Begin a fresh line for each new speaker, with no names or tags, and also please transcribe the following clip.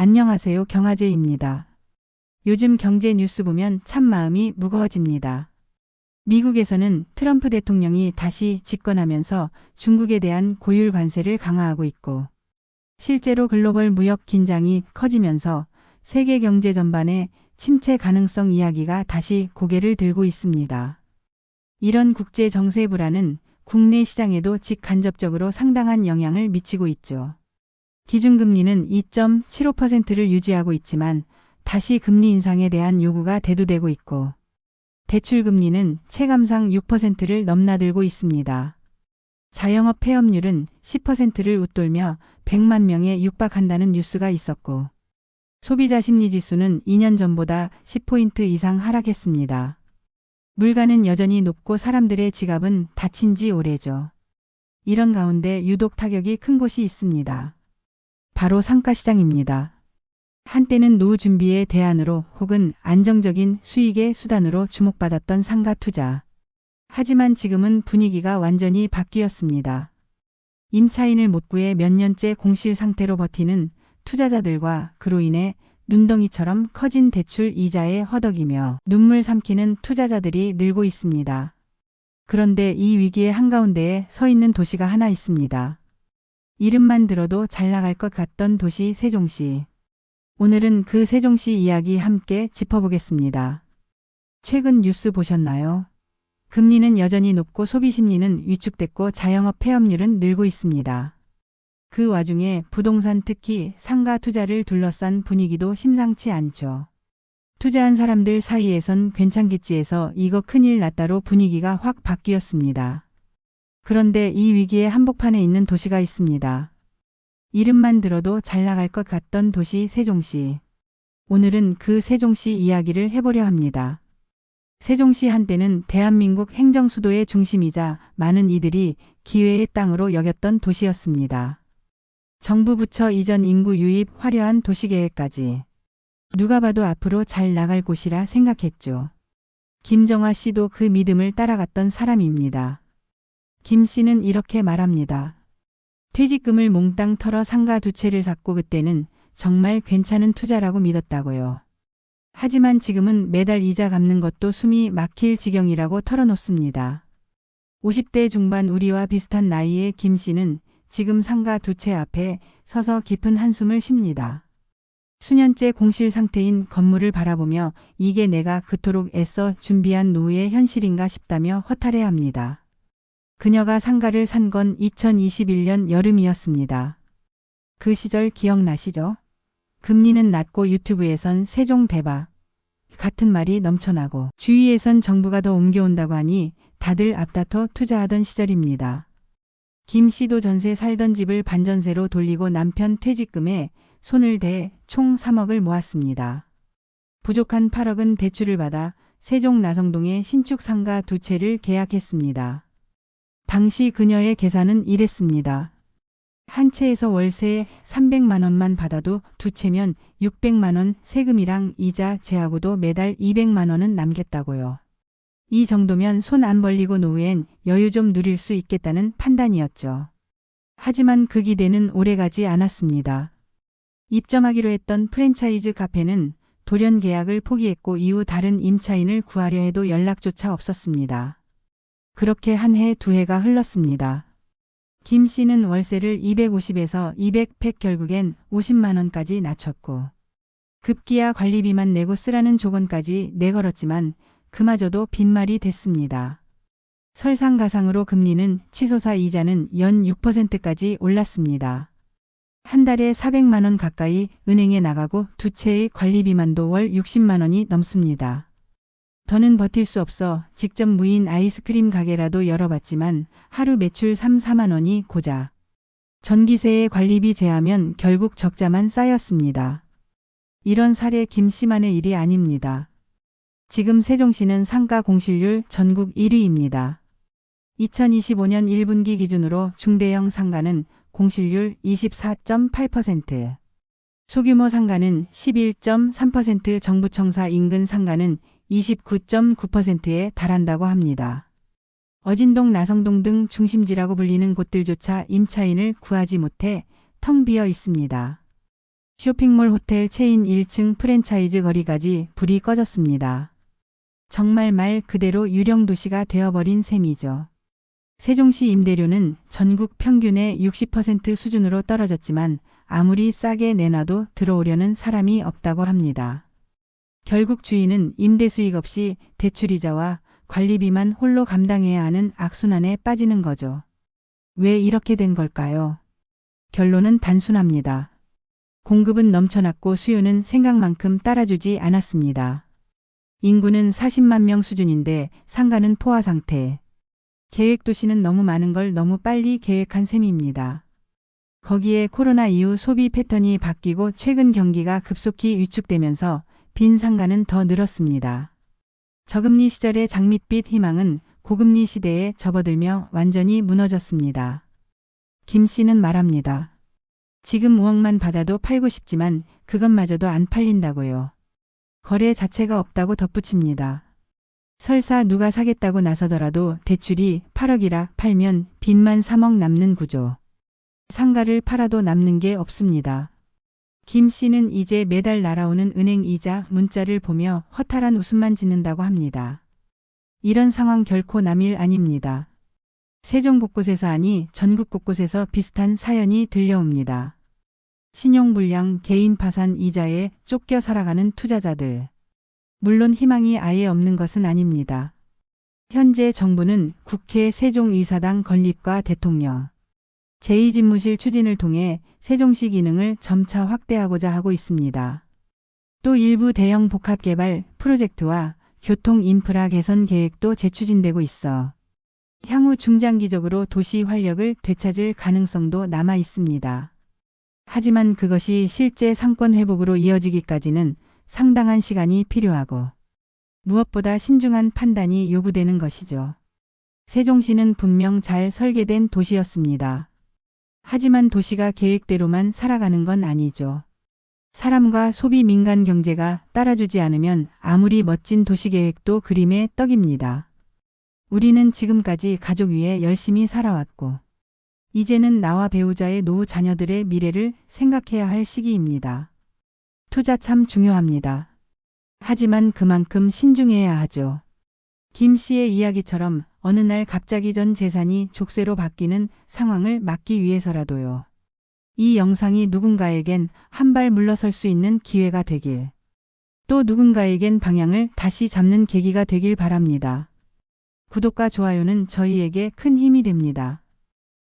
안녕하세요. 경아제입니다. 요즘 경제 뉴스 보면 참 마음이 무거워집니다. 미국에서는 트럼프 대통령이 다시 집권하면서 중국에 대한 고율 관세를 강화하고 있고, 실제로 글로벌 무역 긴장이 커지면서 세계 경제 전반의 침체 가능성 이야기가 다시 고개를 들고 있습니다. 이런 국제 정세 불안은 국내 시장에도 직간접적으로 상당한 영향을 미치고 있죠. 기준금리는 2.75%를 유지하고 있지만 다시 금리 인상에 대한 요구가 대두되고 있고, 대출금리는 체감상 6%를 넘나들고 있습니다. 자영업 폐업률은 10%를 웃돌며 100만 명에 육박한다는 뉴스가 있었고, 소비자 심리지수는 2년 전보다 10포인트 이상 하락했습니다. 물가는 여전히 높고 사람들의 지갑은 닫힌 지 오래죠. 이런 가운데 유독 타격이 큰 곳이 있습니다. 바로 상가시장입니다. 한때는 노후 준비의 대안으로 혹은 안정적인 수익의 수단으로 주목받았던 상가 투자. 하지만 지금은 분위기가 완전히 바뀌었습니다. 임차인을 못 구해 몇 년째 공실 상태로 버티는 투자자들과 그로 인해 눈덩이처럼 커진 대출 이자에 허덕이며 눈물 삼키는 투자자들이 늘고 있습니다. 그런데 이 위기의 한가운데에 서 있는 도시가 하나 있습니다. 이름만 들어도 잘 나갈 것 같던 도시 세종시. 오늘은 그 세종시 이야기 함께 짚어보겠습니다. 최근 뉴스 보셨나요? 금리는 여전히 높고 소비 심리는 위축됐고 자영업 폐업률은 늘고 있습니다. 그 와중에 부동산 특히 상가 투자를 둘러싼 분위기도 심상치 않죠. 투자한 사람들 사이에선 괜찮겠지에서 이거 큰일 났다로 분위기가 확 바뀌었습니다. 그런데 이 위기의 한복판에 있는 도시가 있습니다. 이름만 들어도 잘 나갈 것 같던 도시 세종시. 오늘은 그 세종시 이야기를 해보려 합니다. 세종시 한때는 대한민국 행정수도의 중심이자 많은 이들이 기회의 땅으로 여겼던 도시였습니다. 정부 부처 이전 인구 유입 화려한 도시계획까지. 누가 봐도 앞으로 잘 나갈 곳이라 생각했죠. 김정아 씨도 그 믿음을 따라갔던 사람입니다. 김 씨는 이렇게 말합니다. 퇴직금을 몽땅 털어 상가 두 채를 샀고 그때는 정말 괜찮은 투자라고 믿었다고요. 하지만 지금은 매달 이자 갚는 것도 숨이 막힐 지경이라고 털어놓습니다. 50대 중반 우리와 비슷한 나이의 김 씨는 지금 상가 두 채 앞에 서서 깊은 한숨을 쉽니다. 수년째 공실 상태인 건물을 바라보며 이게 내가 그토록 애써 준비한 노후의 현실인가 싶다며 허탈해합니다. 그녀가 상가를 산 건 2021년 여름이었습니다. 그 시절 기억나시죠? 금리는 낮고 유튜브에선 세종 대박 같은 말이 넘쳐나고 주위에선 정부가 더 옮겨온다고 하니 다들 앞다퉈 투자하던 시절입니다. 김 씨도 전세 살던 집을 반전세로 돌리고 남편 퇴직금에 손을 대 총 3억을 모았습니다. 부족한 8억은 대출을 받아 세종 나성동에 신축 상가 두 채를 계약했습니다. 당시 그녀의 계산은 이랬습니다. 한 채에서 월세 300만 원만 받아도 두 채면 600만 원 세금이랑 이자 제하고도 매달 200만 원은 남겠다고요. 이 정도면 손 안 벌리고 노후엔 여유 좀 누릴 수 있겠다는 판단이었죠. 하지만 그 기대는 오래가지 않았습니다. 입점하기로 했던 프랜차이즈 카페는 돌연 계약을 포기했고 이후 다른 임차인을 구하려 해도 연락조차 없었습니다. 그렇게 한 해 두 해가 흘렀습니다. 김 씨는 월세를 250에서 200팩 결국엔 50만 원까지 낮췄고 급기야 관리비만 내고 쓰라는 조건까지 내걸었지만 그마저도 빈말이 됐습니다. 설상가상으로 금리는 치솟아 이자는 연 6%까지 올랐습니다. 한 달에 400만 원 가까이 은행에 나가고 두 채의 관리비만도 월 60만 원이 넘습니다. 더는 버틸 수 없어 직접 무인 아이스크림 가게라도 열어봤지만 하루 매출 3, 4만 원이 고작. 전기세에 관리비 제하면 결국 적자만 쌓였습니다. 이런 사례 김 씨만의 일이 아닙니다. 지금 세종시는 상가 공실률 전국 1위입니다. 2025년 1분기 기준으로 중대형 상가는 공실률 24.8%, 소규모 상가는 11.3%, 정부청사 인근 상가는 29.9%에 달한다고 합니다. 어진동, 나성동 등 중심지라고 불리는 곳들조차 임차인을 구하지 못해 텅 비어 있습니다. 쇼핑몰 호텔 체인 1층 프랜차이즈 거리까지 불이 꺼졌습니다. 정말 말 그대로 유령 도시가 되어버린 셈이죠. 세종시 임대료는 전국 평균의 60% 수준으로 떨어졌지만 아무리 싸게 내놔도 들어오려는 사람이 없다고 합니다. 결국 주인은 임대 수익 없이 대출이자와 관리비만 홀로 감당해야 하는 악순환에 빠지는 거죠. 왜 이렇게 된 걸까요? 결론은 단순합니다. 공급은 넘쳐났고 수요는 생각만큼 따라주지 않았습니다. 인구는 40만 명 수준인데 상가는 포화 상태. 계획도시는 너무 많은 걸 너무 빨리 계획한 셈입니다. 거기에 코로나 이후 소비 패턴이 바뀌고 최근 경기가 급속히 위축되면서 빈 상가는 더 늘었습니다. 저금리 시절의 장밋빛 희망은 고금리 시대에 접어들며 완전히 무너졌습니다. 김 씨는 말합니다. 지금 5억만 받아도 팔고 싶지만 그것마저도 안 팔린다고요. 거래 자체가 없다고 덧붙입니다. 설사 누가 사겠다고 나서더라도 대출이 8억이라 팔면 빚만 3억 남는 구조. 상가를 팔아도 남는 게 없습니다. 김 씨는 이제 매달 날아오는 은행 이자 문자를 보며 허탈한 웃음만 짓는다고 합니다. 이런 상황 결코 남일 아닙니다. 세종 곳곳에서 아니 전국 곳곳에서 비슷한 사연이 들려옵니다. 신용불량, 개인 파산 이자에 쫓겨 살아가는 투자자들. 물론 희망이 아예 없는 것은 아닙니다. 현재 정부는 국회 세종의사당 건립과 대통령 제2집무실 추진을 통해 세종시 기능을 점차 확대하고자 하고 있습니다. 또 일부 대형 복합개발 프로젝트와 교통 인프라 개선 계획도 재추진되고 있어 향후 중장기적으로 도시 활력을 되찾을 가능성도 남아 있습니다. 하지만 그것이 실제 상권 회복으로 이어지기까지는 상당한 시간이 필요하고 무엇보다 신중한 판단이 요구되는 것이죠. 세종시는 분명 잘 설계된 도시였습니다. 하지만 도시가 계획대로만 살아가는 건 아니죠. 사람과 소비 민간 경제가 따라주지 않으면 아무리 멋진 도시계획도 그림의 떡입니다. 우리는 지금까지 가족 위해 열심히 살아왔고 이제는 나와 배우자의 노후 자녀들의 미래를 생각해야 할 시기입니다. 투자 참 중요합니다. 하지만 그만큼 신중해야 하죠. 김 씨의 이야기처럼 어느 날 갑자기 전 재산이 족쇄로 바뀌는 상황을 막기 위해서라도요. 이 영상이 누군가에겐 한 발 물러설 수 있는 기회가 되길, 또 누군가에겐 방향을 다시 잡는 계기가 되길 바랍니다. 구독과 좋아요는 저희에게 큰 힘이 됩니다.